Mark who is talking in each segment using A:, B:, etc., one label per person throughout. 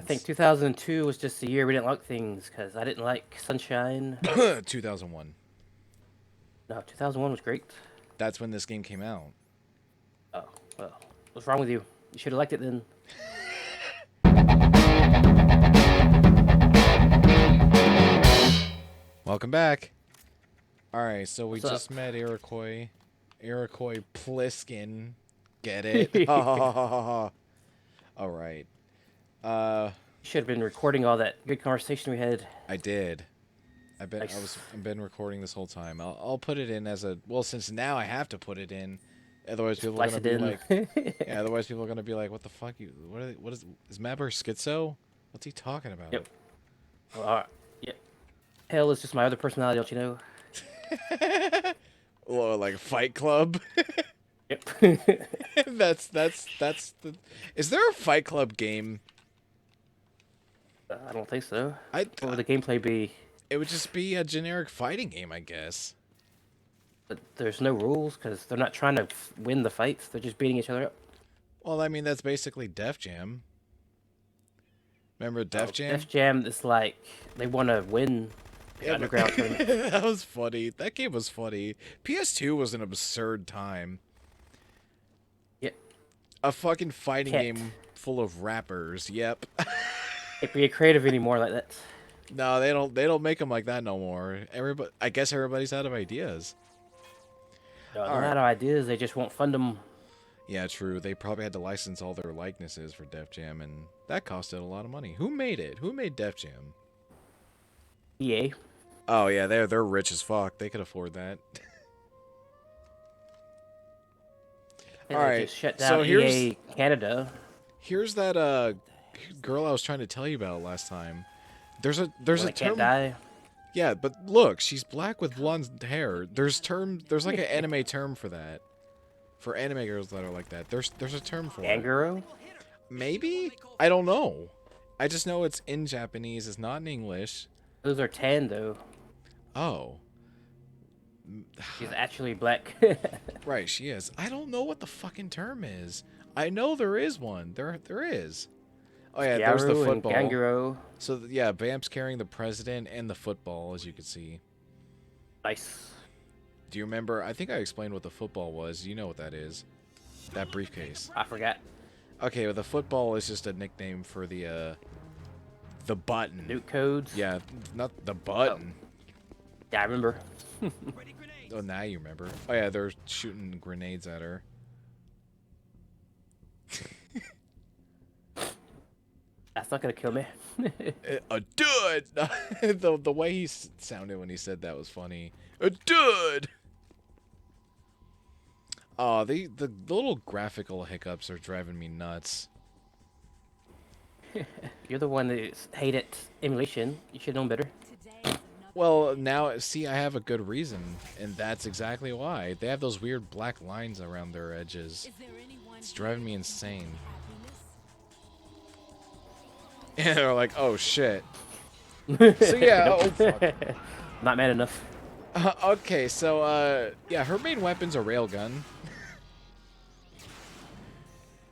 A: think 2002 was just the year we didn't like things because I didn't like Sunshine.
B: 2001.
A: No, 2001 was great.
B: That's when this game came out.
A: Oh, well, what's wrong with you? You should have liked it then.
B: Welcome back. Alright, so we
A: What's
B: just
A: up?
B: met Iroquois. Iroquois Pliskin. Get it? Alright. Uh,
A: Should have been recording all that good conversation we had.
B: I did.
A: Nice.
B: I've been recording this whole time. I'll put it in as a, well, since now I have to put it in. Otherwise people are
A: Splice
B: gonna
A: it
B: be
A: in.
B: like, yeah, otherwise people are gonna be like, what the fuck you, what is Mapper schizo? What's he talking about?
A: Yep. Well, all right. Yep. Hell is just my other personality, don't you know?
B: Well, like Fight Club.
A: Yep.
B: that's the. Is there a Fight Club game?
A: I don't think so.
B: I
A: What would the gameplay be?
B: It would just be a generic fighting game, I guess.
A: But there's no rules because they're not trying to win the fights. They're just beating each other up.
B: Well, I mean that's basically Def Jam. Remember Def Jam?
A: Def Jam is like they want to win the
B: Yeah,
A: underground tournament.
B: that was funny. That game was funny. PS2 was an absurd time.
A: Yep.
B: A fucking fighting
A: Can't.
B: game full of rappers. Yep.
A: Can't be creative anymore like that.
B: No, they don't. They don't make them like that no more. Everybody, I guess everybody's out of ideas.
A: No,
B: All
A: they're
B: right.
A: not ideas. They just won't fund them.
B: Yeah, true. They probably had to license all their likenesses for Def Jam, and that costed a lot of money. Who made it? Who made Def Jam?
A: EA.
B: Oh yeah, they're rich as fuck. They could afford that.
A: And
B: All
A: they
B: right.
A: just shut
B: So
A: down EA Canada.
B: here's that girl I was trying to tell you about last time. There's
A: When
B: a
A: they can't
B: term.
A: die.
B: Yeah, but look, she's black with blonde hair. There's like an anime term for that. For anime girls that are like that. There's a term for it.
A: Anguro.
B: Maybe? I don't know. I just know it's in Japanese, it's not in English.
A: Those are tan though.
B: Oh.
A: She's actually black.
B: Right, she is. I don't know what the fucking term is. I know there is one. There is. Oh yeah, there's the
A: Gyaru and
B: football.
A: Ganguro.
B: So yeah, Vamp's carrying the president and the football, as you can see.
A: Nice.
B: Do you remember? I think I explained what the football was. You know what that is. That briefcase.
A: I forgot.
B: Okay, well the football is just a nickname for the button.
A: Nuke codes.
B: Yeah, not the button.
A: Yeah, I remember.
B: Oh, now you remember. Oh yeah, they're shooting grenades at her.
A: That's not gonna kill me.
B: A dude. The way he sounded when he said that was funny. A dude. Oh, the little graphical hiccups are driving me nuts.
A: You're the one that hated emulation. You should know better.
B: Well, now see, I have a good reason, and that's exactly why. They have those weird black lines around their edges. It's driving me insane. And they're like, "Oh shit." So yeah, oh fuck.
A: Not mad enough.
B: Okay, so yeah, her main weapon's a railgun.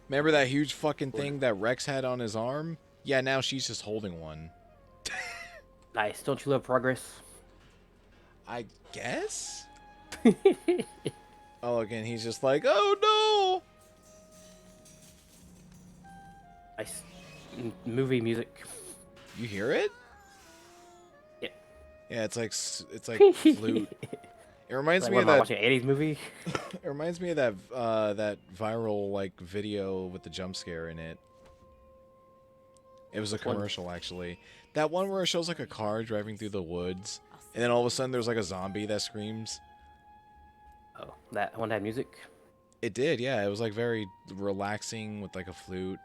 B: Remember that huge fucking thing that Rex had on his arm? Yeah, now she's just holding one.
A: Nice. Don't you love progress?
B: I guess? Oh, again, he's just like, oh
A: Nice. Movie music.
B: no! You hear it?
A: Yeah.
B: Yeah, it's like flute. It reminds
A: Like
B: me
A: what
B: of
A: am I
B: that.
A: watching? 80s movie.
B: It reminds me of that that viral like video with the jump scare in it. It was a
A: Which one?
B: commercial actually. That one where it shows like a car driving through the woods, and then all of a sudden there's like a zombie that screams.
A: Oh, that one had music.
B: It did, yeah. It was like very relaxing with like a flute.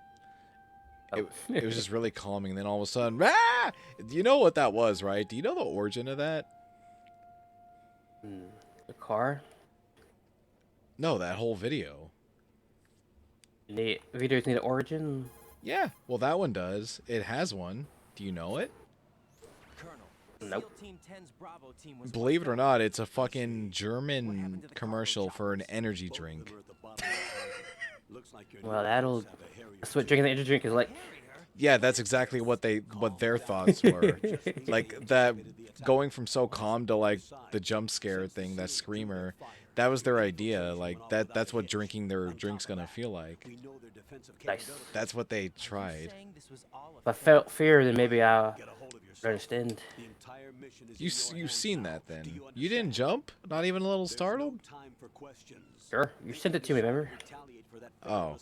A: Oh.
B: It was just really calming. And then all of a sudden, ah! You know what that was, right? Do you know the origin of that?
A: The car.
B: No, that whole video.
A: Videos need an origin.
B: Yeah, well that one does. It has one. Do you know it?
A: Nope.
B: Believe it or not, it's a fucking German commercial for an energy drink.
A: Well, that's what drinking the energy drink is like.
B: Yeah, that's exactly what their thoughts were. Like that going from so calm to like the jump scare thing, that screamer, that was their idea. Like that's what drinking their drink's gonna feel like.
A: Nice.
B: That's what they tried.
A: If I felt fear, then maybe I'll understand.
B: You've seen that then. You didn't jump? Not even a little startled?
A: Sure, you sent it to me, remember?
B: Oh.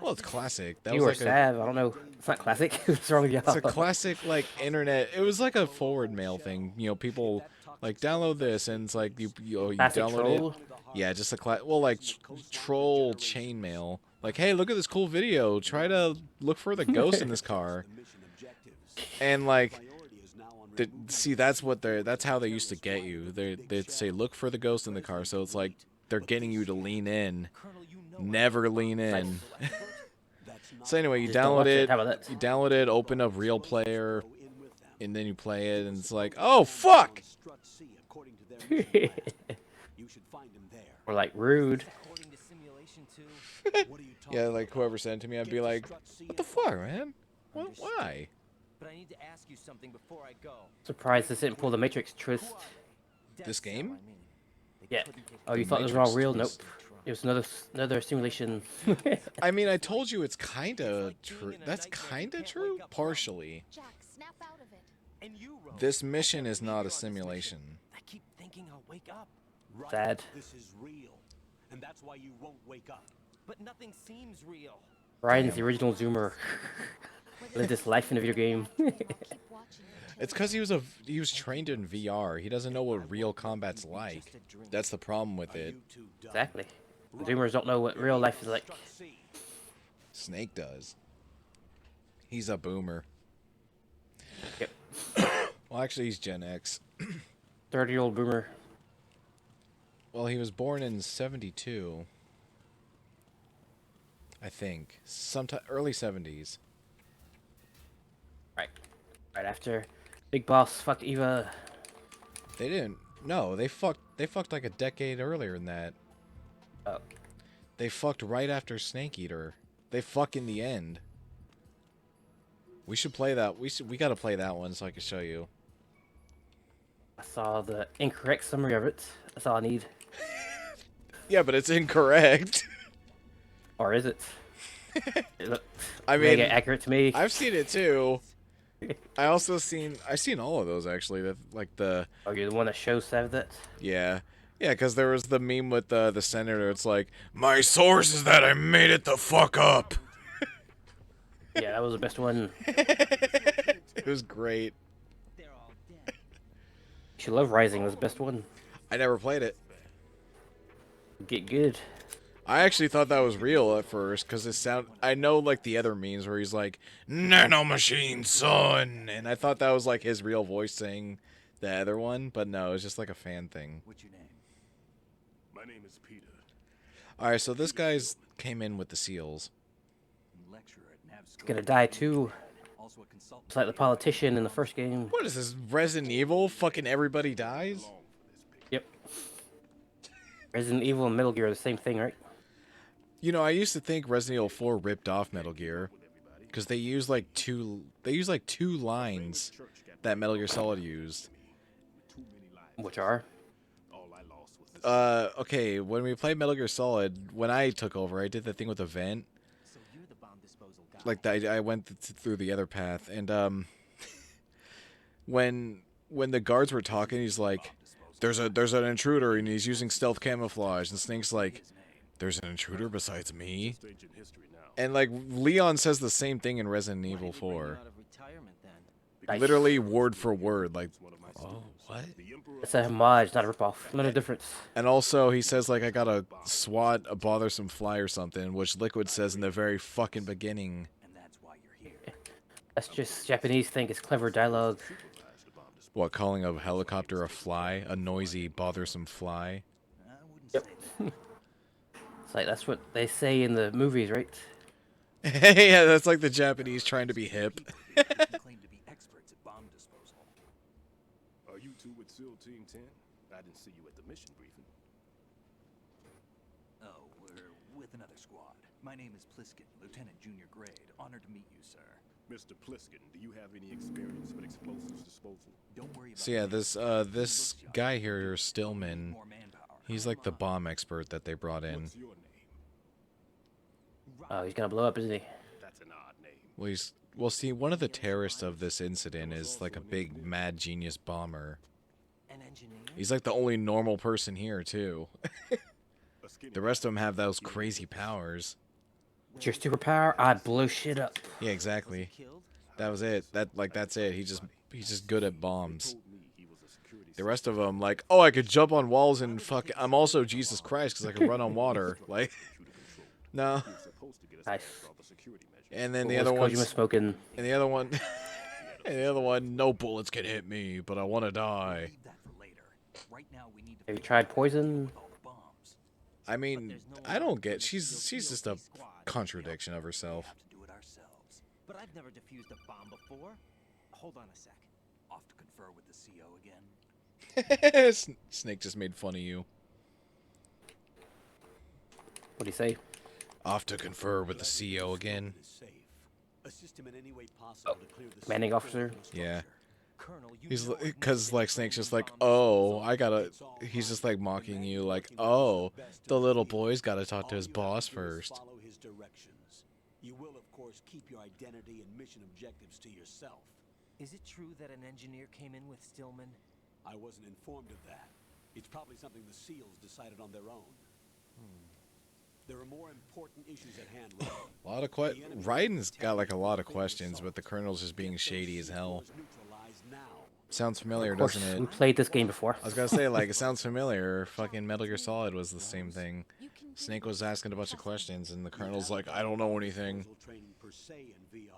B: Well, it's classic. That
A: You
B: was
A: were
B: like a
A: sad. I don't know. It's not classic. What's wrong with
B: it's a
A: y'all?
B: classic like internet. It was like a forward mail thing. You know, people like download this and it's like you
A: Classic
B: download it.
A: troll.
B: Yeah, just a well like troll chainmail. Like, hey, look at this cool video. Try to look for the ghost in this car. And like, see, that's how they used to get you. They'd say look for the ghost in the car. So it's like they're getting you to lean in, never lean in. So anyway, you
A: Just don't
B: download
A: watch it.
B: it.
A: How about that?
B: You download it, open up Real Player, and then you play it, and it's like, oh fuck.
A: Or like rude.
B: Yeah, like whoever sent it to me, I'd be like, what the fuck, man? Why?
C: But I need to ask you something before I go.
A: Surprised this didn't pull the Matrix twist.
B: This game?
A: Yeah. Oh, you
B: The
A: thought those were all
B: Matrix
A: real? Nope.
B: twist.
A: It was another simulation.
B: I mean, I told you it's kinda true. That's kinda true, partially.
D: Jack, snap out of it.
C: And you, Rose,
B: This mission is not a simulation.
C: I keep thinking I'll wake up,
A: Sad.
E: This is real, and that's why you won't wake up.
C: but nothing seems real.
A: Ryan's the original Zoomer. Lived his life in a video game.
D: Keep watching it.
B: It's because he was trained in VR. He doesn't know what real combat's like. That's the problem with it.
A: Exactly. Zoomers don't know what real life is like.
B: Snake does. He's a boomer.
A: Yep.
B: Well, actually, he's Gen X.
A: 30-year-old boomer.
B: Well, he was born in '72. I think. Sometime early '70s.
A: Right. Right after Big Boss fucked Eva.
B: They didn't. No, they fucked like a decade earlier than that.
A: Oh.
B: They fucked right after Snake Eater. They fuck in the end. We should play that. We gotta play that one so I can show you.
A: I saw the incorrect summary of it. That's all I need.
B: Yeah, but it's incorrect.
A: Or is it? It looked
B: I
A: mega
B: mean,
A: accurate to me.
B: I've seen it too. I've seen all of those actually. That like the
A: Oh, you're the one that shows that?
B: yeah. Yeah, because there was the meme with the senator. It's like, my source is that I made it the fuck up.
A: Yeah, that was the best one.
B: It was great.
C: They're all dead.
A: You should love Rising. It was the best one.
B: I never played it.
A: Get good.
B: I actually thought that was real at first because I know like the other memes where he's like, nano machine son. And I thought that was like his real voice saying the other one. But no, it's just like a fan thing.
E: What's your name? My name is Peter.
B: Alright, so this guy's came in with the seals.
E: Lecturer at NAV School.
A: Gonna die too.
E: Also a consultant.
A: Just like the politician in the first game.
B: What is this, Resident Evil? Fucking everybody dies?
A: Yep. Resident Evil and Metal Gear are the same thing, right?
B: You know, I used to think Resident Evil 4 ripped off Metal Gear. Because they use like two lines that Metal Gear Solid used.
A: Which are?
B: Okay, when we played Metal Gear Solid, when I took over, I did the thing with the vent.
C: So you're the bomb disposal guy.
B: Like I went through the other path, and when the guards were talking, he's like, "There's an intruder, and he's using stealth camouflage." And Snake's like, "There's an intruder besides me." And like Leon says the same thing in Resident Evil 4,
C: Out of retirement then.
A: Nice.
B: literally word for word. Like, oh, what?
A: It's a homage, not a ripoff. No difference.
B: And also, he says, like, I gotta swat a bothersome fly or something, which Liquid says in the very fucking beginning.
E: And that's why you're here.
A: That's just Japanese think it's clever dialogue.
B: What, calling a helicopter a fly? A noisy, bothersome fly?
E: I wouldn't
A: Yep.
E: say that.
A: It's like that's what they say in the movies, right?
B: Yeah, that's like the Japanese trying to be hip.
E: You claim to be experts at bomb disposal.
F: Are you two with SEAL Team 10? I didn't see you at the mission briefing.
E: Oh, we're with another squad. My name is Pliskin, Lieutenant Junior Grade. Honored to meet you, sir.
F: Mr. Pliskin, do you have any experience with explosives disposal?
E: Don't worry about
B: So yeah,
E: me.
B: this guy here, Stillman,
E: More manpower.
B: he's like the bomb expert that they brought in.
F: What's your name?
A: Oh, he's gonna blow up, isn't he?
F: That's an odd name.
B: Well, see, one of the terrorists of this incident is like a big mad genius bomber.
C: An engineer?
B: He's like the only normal person here too.
F: A skinny
B: The rest of them have those crazy powers.
A: It's your superpower. I blow shit up.
B: Yeah, exactly.
C: Killed?
B: That was it. That's it. He's just good at bombs.
F: told me he was a security
B: The rest of them, like, oh, I could jump on walls and fuck. I'm also Jesus Christ because I can run on water. Like, no.
F: He was supposed to get us
A: Nice.
F: past all the security measures.
B: And then
A: What
B: the
A: was
B: other
A: Kojima
B: one's,
A: smoking?
B: and the other one, and the other one, no bullets can hit me, but I want to die.
E: Leave that for later. Right now, we need to
A: Have you
E: figure
A: tried
E: out
A: poison?
E: with all the bombs.
B: I mean, I don't get. She's just a contradiction of herself.
E: We have to do it ourselves.
C: But I've never defused a bomb before. Hold on a sec.
E: Off to confer with the CO again.
B: Snake just made fun of you.
A: What do you say?
B: Off to confer with the CEO again.
A: Commanding officer.
B: Yeah.
C: Colonel, you
B: He's
C: know I've never
B: because
C: been
B: like
C: trained
B: Snake's just
C: in
B: like,
C: bomb
B: oh, I gotta. He's just like mocking you, like, oh, the little boy's gotta talk to his boss first.
G: Follow his directions. You will, of course, keep your identity and mission objectives to yourself.
C: Is it true that an engineer came in with Stillman?
G: I wasn't informed of that. It's probably something the SEALs decided on their own. There are more important issues at hand. Raiden.
B: A lot of Raiden's got like a lot of questions, but the Colonel's just being shady as hell.
G: Neutralized now.
B: Sounds familiar,
A: Of course,
B: doesn't
A: we
B: it?
A: played this game before.
B: I was gonna say, like, it sounds familiar. Fucking Metal Gear Solid was the same thing.
D: You can do
B: Snake was asking a bunch of questions, and the Colonel's like, I don't know anything.
G: Disposal training per se in VR,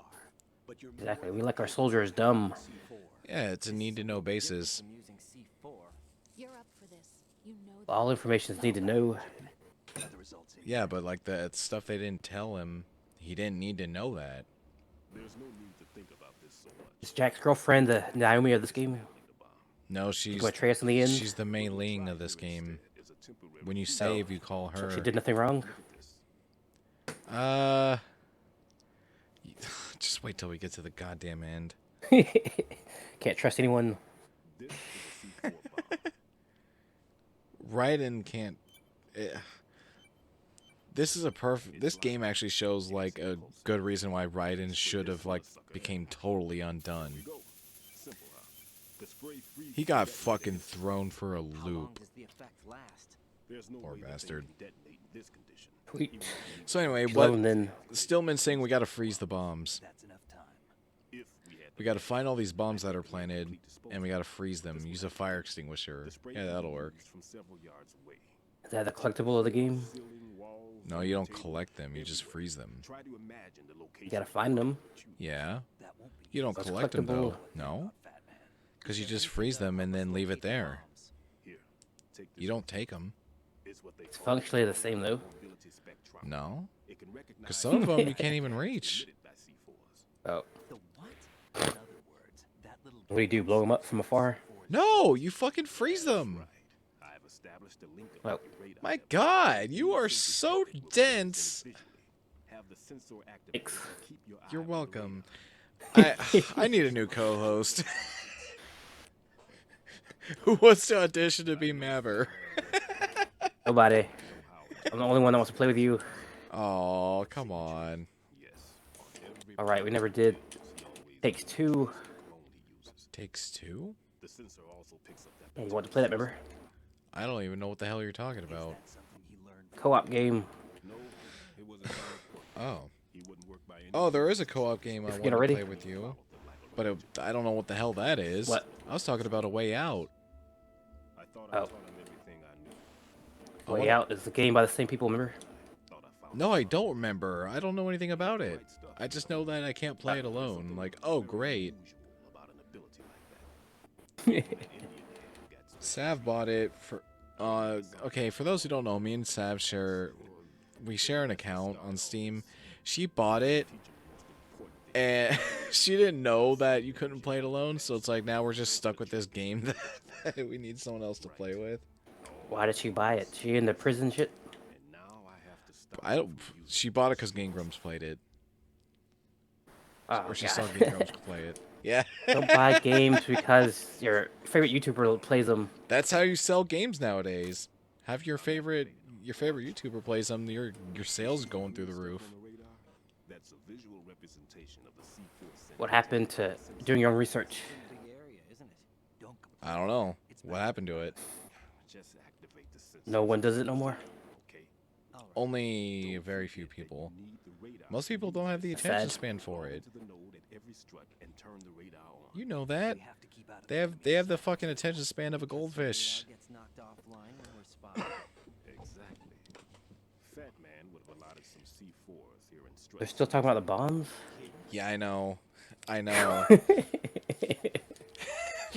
G: but you're
A: Exactly.
G: more
A: We like our
G: than
A: soldiers dumb.
G: C4.
B: Yeah, it's a need-to-know basis.
C: I'm using C4.
D: You're up for this. You know that.
A: All information is need to know.
E: Got the results in.
B: Yeah, but like the stuff they didn't tell him, he didn't need to know that.
F: There's no need to think about this so much.
A: Is Jack's girlfriend the Naomi of this game?
B: No, she's
A: Go Atreus in the end?
B: she's the Mei Ling of this game.
F: It's a temporary
B: When you save, you call
A: So
B: her.
A: she did nothing wrong?
B: Just wait till we get to the goddamn end.
A: Can't trust anyone.
F: This is a C4 bomb.
B: Raiden can't. This is a perfect. This game actually shows like a good reason why Raiden should have like became totally undone.
F: Go. Simple, huh? The spray freezes
B: He got
F: the
B: fucking
F: detonator.
B: thrown for a
C: How long
B: loop.
C: does the effect last?
F: There's no
B: Poor
F: way that thing
B: bastard.
F: can detonate in this condition.
A: Sweet.
B: So anyway,
A: Blow
B: what
A: and then
B: Stillman's saying we gotta freeze the bombs.
E: That's enough time.
F: If we had
B: We gotta find all these bombs that are planted, and we gotta freeze them. Use a fire extinguisher.
F: the spray
B: Yeah,
F: can be
B: that'll work.
F: used from several yards away.
A: is that the collectible of the game?
F: Ceiling, walls,
B: No, you don't
F: table,
B: collect them. You just
F: everywhere.
B: freeze them.
F: Try to imagine the location.
A: You gotta find them.
B: Yeah.
E: That won't be
B: You don't
A: That's
B: collect them though.
A: collectible.
B: No,
E: Fat Man.
B: because you just freeze them and then leave it there.
F: Here, take this.
B: You don't take them.
F: It's what they
A: It's
F: call
A: functionally the same though.
F: mobility spectrometer.
B: No,
F: It can recognize
B: because some of them you can't even reach.
F: emitted by C4s.
A: Oh,
E: The what? In other words, that little
A: what do you do? Blow them up from afar?
B: No, you fucking freeze them.
F: I have established a link
A: Oh.
F: about the radar.
B: My God, you are so dense.
F: Have the sensor activated
A: Thanks.
F: and keep your eye
B: You're
F: on the
B: welcome.
F: radar.
B: I need a new co-host. Who wants to audition to be Mabber?
A: Nobody. I'm the only one that wants to play with you.
B: Oh, come on.
F: Yes. On every
A: All right, we never did.
F: he always
A: Takes two.
F: drone he uses.
B: Takes two?
F: The sensor also picks up that
A: Yeah, you want to play that? Remember?
B: I don't even know what the hell you're talking about.
E: That's something he learned from
A: Co-op game.
F: No, it wasn't hard work.
B: Oh.
F: He wouldn't work by any
B: Oh, there is a co-op game I
A: If
B: want
A: you
B: to
A: get ready.
B: play with you. But I don't know what the hell that is.
A: What?
B: I was talking about A Way Out.
F: I thought I
A: Oh.
F: taught him everything I knew.
B: I
A: Way
B: wanna-
A: Out is the game by the same people. Remember?
F: Thought I found
B: No, I don't remember. I don't know anything about it.
F: right stuff.
B: I just know that I can't play it alone. Like, oh, great.
F: Unusual about an ability like that. Indian man who got
B: Sav bought it for. Okay, for those who don't know, me and Sav we share an account on Steam. She bought it, and she didn't know that you couldn't play it alone. So it's like now we're just stuck with this game that we need someone else to play with.
A: Why did she buy it? She in the prison shit?
F: And now I have to
B: I don't. She bought it because Game Grumps played it,
A: Oh,
B: or she
A: God.
B: saw Game Grumps play it. Yeah,
A: Don't buy games because your favorite YouTuber plays them.
B: that's how you sell games nowadays. Have your favorite YouTuber play them. Your sales are going through the roof.
F: That's a visual representation of the C4
A: What happened to doing your own research?
C: Big area, isn't it?
E: Don't
B: I don't know what happened to it.
F: Just activate the sensor.
A: No one does it no more.
F: Okay.
C: All right.
B: Only very few people.
F: Need the radar.
B: Most people don't have the
A: Sad.
B: attention span for it.
F: To the node at every strut and turn the radar on.
B: You know that.
E: We have to keep out of
B: They have the fucking attention span of a goldfish.
C: Radar gets knocked offline when we're spotted.
F: Exactly. Fat Man would have allotted some C4s here in strut.
A: They're still talking about the bombs?
B: Yeah, I know. I know.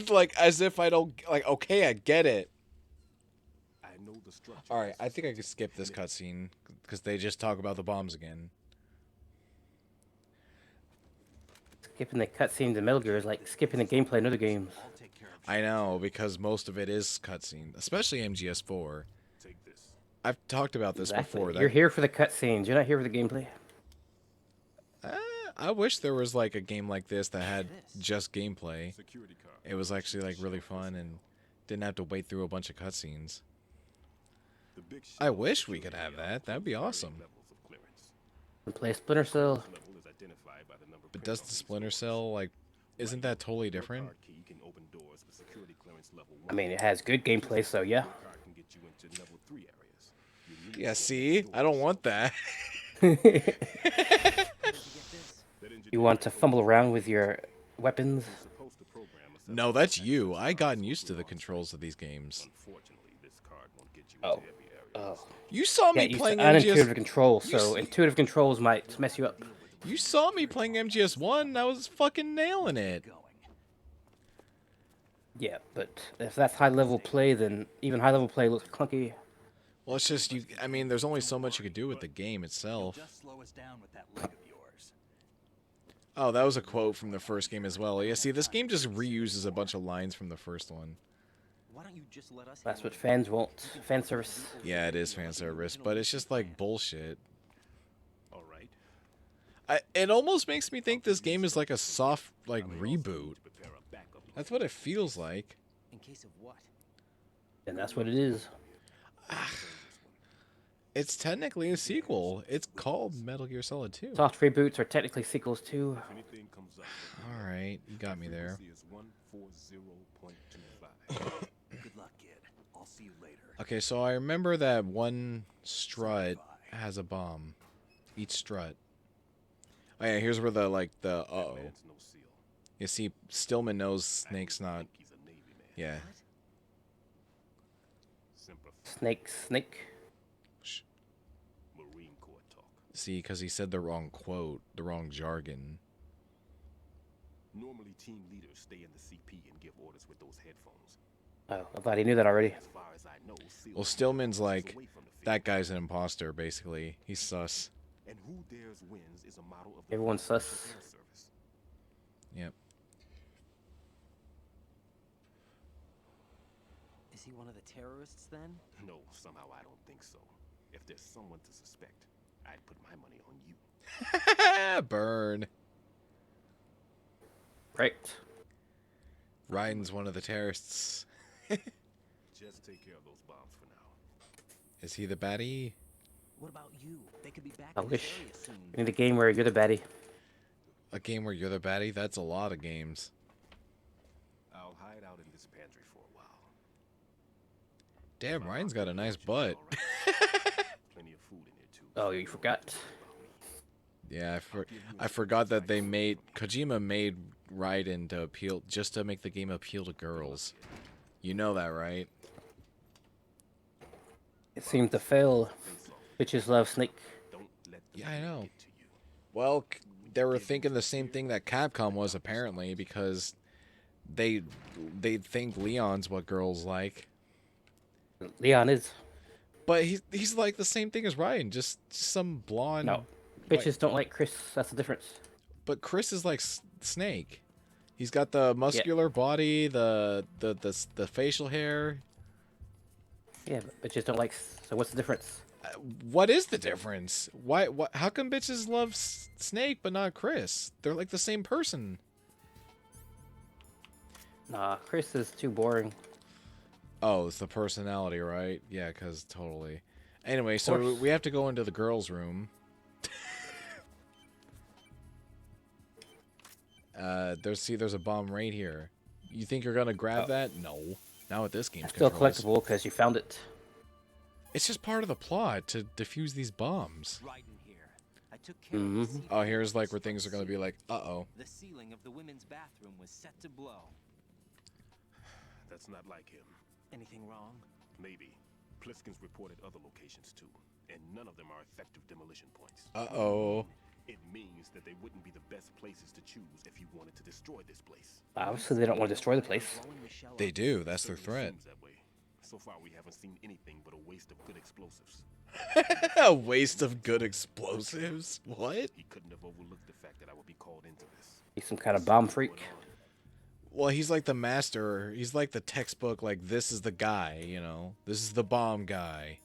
B: Like as if I don't like. Okay, I get it.
F: I know the structure.
B: All right, I think I could skip this cutscene because they just talk about the bombs again.
A: Skipping the cutscenes in Metal Gear is like skipping the gameplay in other games.
E: I'll take care of
B: I know because most of it is cutscene, especially MGS4.
F: Take this.
B: I've talked about this
A: Exactly.
B: before.
A: You're here for the cutscenes. You're not here for the gameplay.
B: I wish there was like a game like this that had just gameplay.
F: Security card.
B: It was actually like really fun and didn't have to wait through a bunch of cutscenes.
F: The big
B: I
F: shell
B: wish we could
F: security
B: have that. That'd be awesome.
F: levels of clearance.
A: And play Splinter Cell.
F: Level is identified by the number
B: But
F: print
B: does
F: on
B: the
F: each
B: Splinter
F: switch.
B: Cell like? Isn't that totally
F: Your
B: different?
F: card key can open doors with security clearance level
A: I mean, it has good gameplay, so yeah.
F: Your card can get you into level 3 areas. You need
B: Yeah.
F: to
B: See,
F: open
B: I don't
F: doors.
B: want that.
F: That
A: You want to fumble around with your weapons?
F: engineer is supposed to program a set
B: No,
F: of
B: that's
F: attacks
B: you.
F: that
B: I gotten used to the
F: launch.
B: controls of these games.
F: Unfortunately, this card won't get you
A: Oh.
F: into every area.
A: Oh.
B: You saw me
A: Yeah, used to
B: playing
A: unintuitive
B: MGS.
A: controls,
B: You
A: so
B: s-
A: intuitive controls might mess you up.
B: You saw me playing MGS1. And I was fucking nailing it.
E: going.
A: Yeah, but if that's high level play, then even high level play looks clunky.
B: Well, it's just you. I mean, there's only so much you could do with the game itself.
E: Just slow us down with that leg of yours.
B: Oh, that was a quote from the first game as well. Yeah, see, this game just reuses a bunch of lines from the first one.
C: Why don't you just let us
A: That's
C: handle
A: what
C: it?
A: fans want. Fan service.
B: Yeah, it is fan service, but it's just like bullshit.
F: All right.
B: It almost makes me think this game is like a soft like reboot.
F: Prepare a backup
B: That's what it feels like.
C: In case of what?
A: And that's what it is.
B: It's technically a sequel. It's called Metal Gear Solid 2.
A: Soft reboots are technically sequels too.
F: If anything comes up,
B: All right, you got me there.
F: frequency is 140.25.
E: Good luck, kid. I'll see you later.
B: Okay, so I remember that one strut has a bomb. Each strut. Oh yeah, here's where the uh-oh.
F: Man's no seal.
B: You see, Stillman knows Snake's
F: I
B: not.
F: think he's a Navy man.
B: Yeah.
F: Semper
A: Snake.
F: Marine Corps talk.
B: See, because he said the wrong quote, the wrong jargon.
F: Normally, team leaders stay in the CP and give orders with those headphones.
A: Oh, I thought he knew that already.
F: As far as I know, SEALs
B: Well,
F: keep
B: Stillman's
F: their
B: like,
F: eyes away from the field.
B: that guy's an imposter, basically. He's sus.
F: And who dares wins is a model of the
A: Everyone's
F: Special
A: sus.
F: Air Service.
B: Yep.
C: Is he one of the terrorists then?
F: No, somehow I don't think so. If there's someone to suspect, I'd put my money on you.
B: Burn.
A: Right.
B: Ryan's one of the terrorists.
F: Just take care of those bombs for now.
B: Is he the baddie?
C: What about you? They could be back
A: I
C: in this
A: wish.
C: area soon.
A: We need a game where you're the baddie.
B: A game where you're the baddie? That's a lot of games.
F: I'll hide out in this pantry for a while.
B: Damn, Ryan's got a nice butt.
F: Plenty of food in here too.
A: Oh, you forgot.
B: Yeah, I forgot that Kojima made Raiden to appeal, just to make the game appeal to girls. You know that, right?
A: It seemed to fail. Bitches love Snake.
F: Don't let the
B: Yeah, I
F: fear
B: know.
F: get to you.
B: Well, they were thinking the same thing that Capcom was, apparently, because they think Leon's what girls like.
A: Leon is.
B: But he's like the same thing as Ryan, just some blonde.
A: No. Bitches don't like Chris. That's the difference.
B: But Chris is like Snake. He's got the muscular body, the facial hair.
A: Yeah, but bitches don't like. So what's the difference?
B: What is the difference? Why? What? How come bitches love Snake but not Chris? They're like the same person.
A: Nah, Chris is too boring.
B: Oh, it's the personality, right? Yeah, because totally. Anyway, so
A: course.
B: we have to go into the girls' room. There's a bomb right here. You think you're gonna grab that? No. Not with this game's
A: It's still
B: controls.
A: collectible because you found it.
B: It's just part of the plot to defuse these bombs.
C: Right in here. I took care of the
A: Mhm.
C: ceiling
B: Oh, here's like where
C: just
B: things are gonna be like, uh-oh.
C: The ceiling of the women's bathroom was set to blow.
F: That's not like him.
C: Anything wrong?
F: Maybe. Pliskin's reported other locations too, and none of them are effective demolition points.
B: Uh-oh.
F: It means that they wouldn't be the best places to choose if you wanted to destroy this place.
A: Obviously, they don't want to destroy the place.
C: Blowing Michelle
B: They
C: up.
B: do. That's their
F: Certainly
B: threat.
F: seems that way. So far, we haven't seen anything but a waste of good explosives.
B: A waste of good explosives? What?
F: He couldn't have overlooked the fact that I would be called into this.
A: He's some kind of bomb freak.
B: Well, he's like the master. He's like the textbook, like, this is the guy, you know? This is the bomb guy.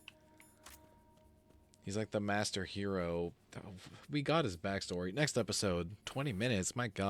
B: He's like the master hero. We got his backstory. Next episode, 20 minutes. My God.